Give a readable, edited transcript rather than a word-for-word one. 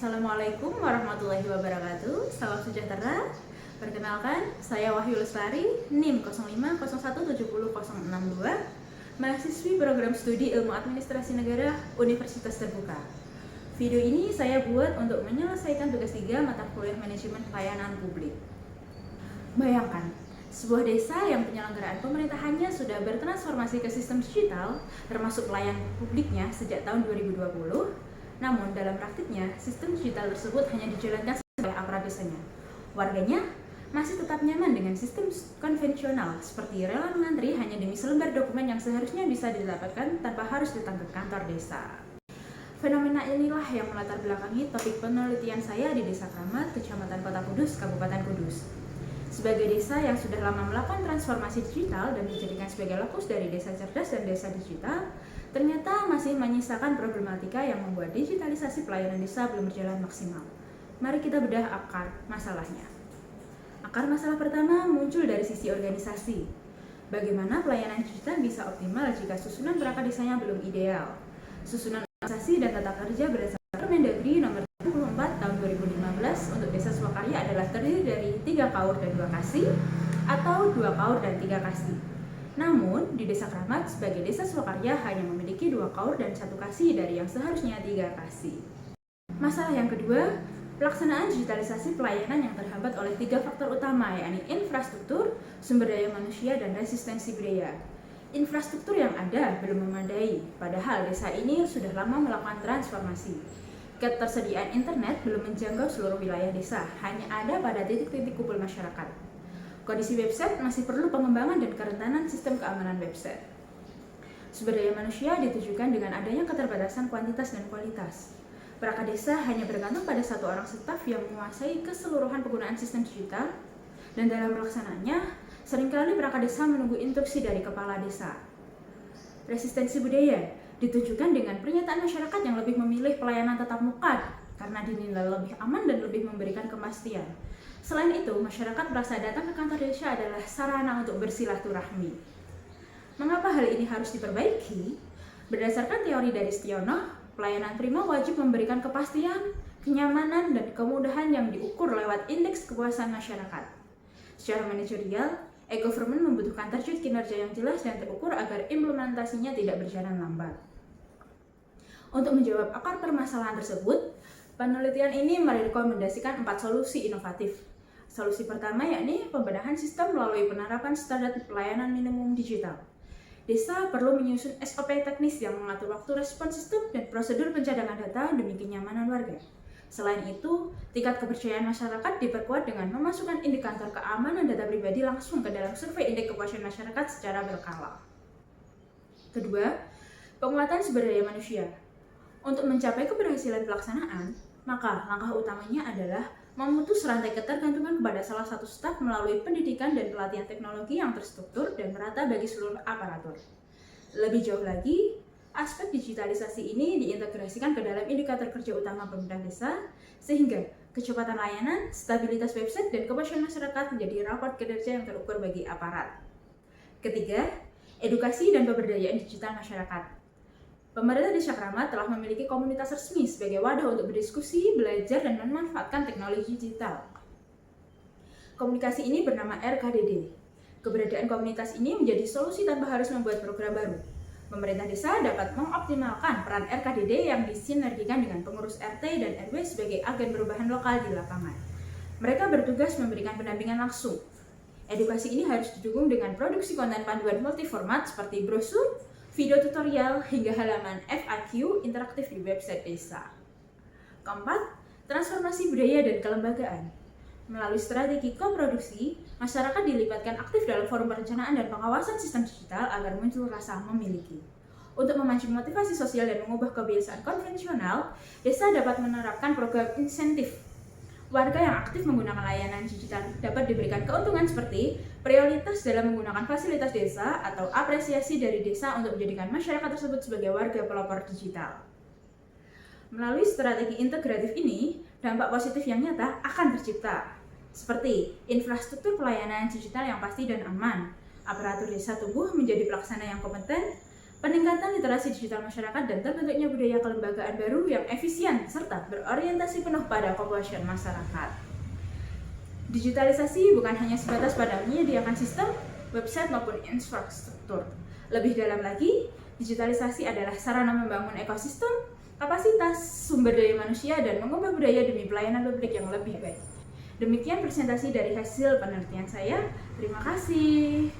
Assalamualaikum warahmatullahi wabarakatuh. Salam sejahtera. Perkenalkan, saya Wahyu Lestari, NIM 0501700062, mahasiswi program studi Ilmu Administrasi Negara Universitas Terbuka. Video ini saya buat untuk menyelesaikan tugas 3 mata kuliah Manajemen Pelayanan Publik. Bayangkan, sebuah desa yang penyelenggaraan pemerintahannya sudah bertransformasi ke sistem digital, termasuk pelayanan publiknya sejak tahun 2020. Namun dalam praktiknya, sistem digital tersebut hanya dijalankan oleh aparat desanya. Warganya masih tetap nyaman dengan sistem konvensional, seperti rela mengantri hanya demi selembar dokumen yang seharusnya bisa didapatkan tanpa harus datang ke kantor desa. Fenomena inilah yang melatar belakangi topik penelitian saya di Desa Kramat, Kecamatan Kota Kudus, Kabupaten Kudus. Sebagai desa yang sudah lama melakukan transformasi digital dan dijadikan sebagai lokus dari desa cerdas dan desa digital, ternyata masih menyisakan problematika yang membuat digitalisasi pelayanan desa belum berjalan maksimal. Mari kita bedah akar masalahnya. Akar masalah pertama muncul dari sisi organisasi. Bagaimana pelayanan digital bisa optimal jika susunan perangkat desanya belum ideal? Susunan organisasi dan tata kerja berdasarkan Permendagri nomor 34 tahun 2015 untuk desa swakarya adalah terdiri dari 3 kaur dan 2 kasih atau 2 kaur dan 3 kasih. Namun, di Desa Kramat sebagai desa swakarya hanya memiliki 2 kaur dan 1 kasih dari yang seharusnya 3 kasih. Masalah yang kedua, pelaksanaan digitalisasi pelayanan yang terhambat oleh 3 faktor utama, yakni infrastruktur, sumber daya manusia, dan resistensi budaya. Infrastruktur yang ada belum memadai, padahal desa ini sudah lama melakukan transformasi. Ketersediaan internet belum menjangkau seluruh wilayah desa, hanya ada pada titik-titik kumpul masyarakat. Kondisi website masih perlu pengembangan dan kerentanan sistem keamanan website. Sumber daya manusia ditujukan dengan adanya keterbatasan kuantitas dan kualitas. Perangkat desa hanya bergantung pada 1 orang staf yang menguasai keseluruhan penggunaan sistem digital, dan dalam pelaksanaannya, seringkali perangkat desa menunggu instruksi dari kepala desa. Resistensi budaya ditujukan dengan pernyataan masyarakat yang lebih memilih pelayanan tatap muka karena dinilai lebih aman dan lebih memberikan kepastian. Selain itu, masyarakat merasa datang ke kantor desa adalah sarana untuk bersilaturahmi. Mengapa hal ini harus diperbaiki? Berdasarkan teori dari Stiono, pelayanan prima wajib memberikan kepastian, kenyamanan, dan kemudahan yang diukur lewat indeks kepuasan masyarakat. Secara manajerial, e-government membutuhkan target kinerja yang jelas dan terukur agar implementasinya tidak berjalan lambat. Untuk menjawab akar permasalahan tersebut, penelitian ini merekomendasikan 4 solusi inovatif. Solusi pertama yakni pembenahan sistem melalui penerapan standar pelayanan minimum digital. Desa perlu menyusun SOP teknis yang mengatur waktu respon sistem dan prosedur pencadangan data demi kenyamanan warga. Selain itu, tingkat kepercayaan masyarakat diperkuat dengan memasukkan indikator keamanan data pribadi langsung ke dalam survei indeks kepuasan masyarakat secara berkala. Kedua, penguatan sumber daya manusia. Untuk mencapai keberhasilan pelaksanaan, maka langkah utamanya adalah memutus rantai ketergantungan kepada salah satu staf melalui pendidikan dan pelatihan teknologi yang terstruktur dan merata bagi seluruh aparatur. Lebih jauh lagi, aspek digitalisasi ini diintegrasikan ke dalam indikator kerja utama pemerintah desa, sehingga kecepatan layanan, stabilitas website, dan kepuasan masyarakat menjadi raport kinerja yang terukur bagi aparat. Ketiga, edukasi dan pemberdayaan digital masyarakat. Pemerintah Desa Kramat telah memiliki komunitas resmi sebagai wadah untuk berdiskusi, belajar, dan memanfaatkan teknologi digital. Komunikasi ini bernama RKDD. Keberadaan komunitas ini menjadi solusi tanpa harus membuat program baru. Pemerintah desa dapat mengoptimalkan peran RKDD yang disinergikan dengan pengurus RT dan RW sebagai agen perubahan lokal di lapangan. Mereka bertugas memberikan pendampingan langsung. Edukasi ini harus didukung dengan produksi konten panduan multiformat seperti brosur, video tutorial, hingga halaman FAQ interaktif di website desa. Keempat, transformasi budaya dan kelembagaan. Melalui strategi koproduksi, masyarakat dilibatkan aktif dalam forum perencanaan dan pengawasan sistem digital agar muncul rasa memiliki. Untuk memancing motivasi sosial dan mengubah kebiasaan konvensional, desa dapat menerapkan program insentif. Warga yang aktif menggunakan layanan digital dapat diberikan keuntungan seperti prioritas dalam menggunakan fasilitas desa atau apresiasi dari desa untuk menjadikan masyarakat tersebut sebagai warga pelopor digital. Melalui strategi integratif ini, dampak positif yang nyata akan tercipta, seperti infrastruktur pelayanan digital yang pasti dan aman, aparatur desa tumbuh menjadi pelaksana yang kompeten, peningkatan literasi digital masyarakat, dan terbentuknya budaya kelembagaan baru yang efisien serta berorientasi penuh pada kepuasan masyarakat. Digitalisasi bukan hanya sebatas pada menyediakan sistem, website maupun infrastruktur. Lebih dalam lagi, digitalisasi adalah sarana membangun ekosistem, kapasitas sumber daya manusia, dan mengubah budaya demi pelayanan publik yang lebih baik. Demikian presentasi dari hasil penelitian saya. Terima kasih.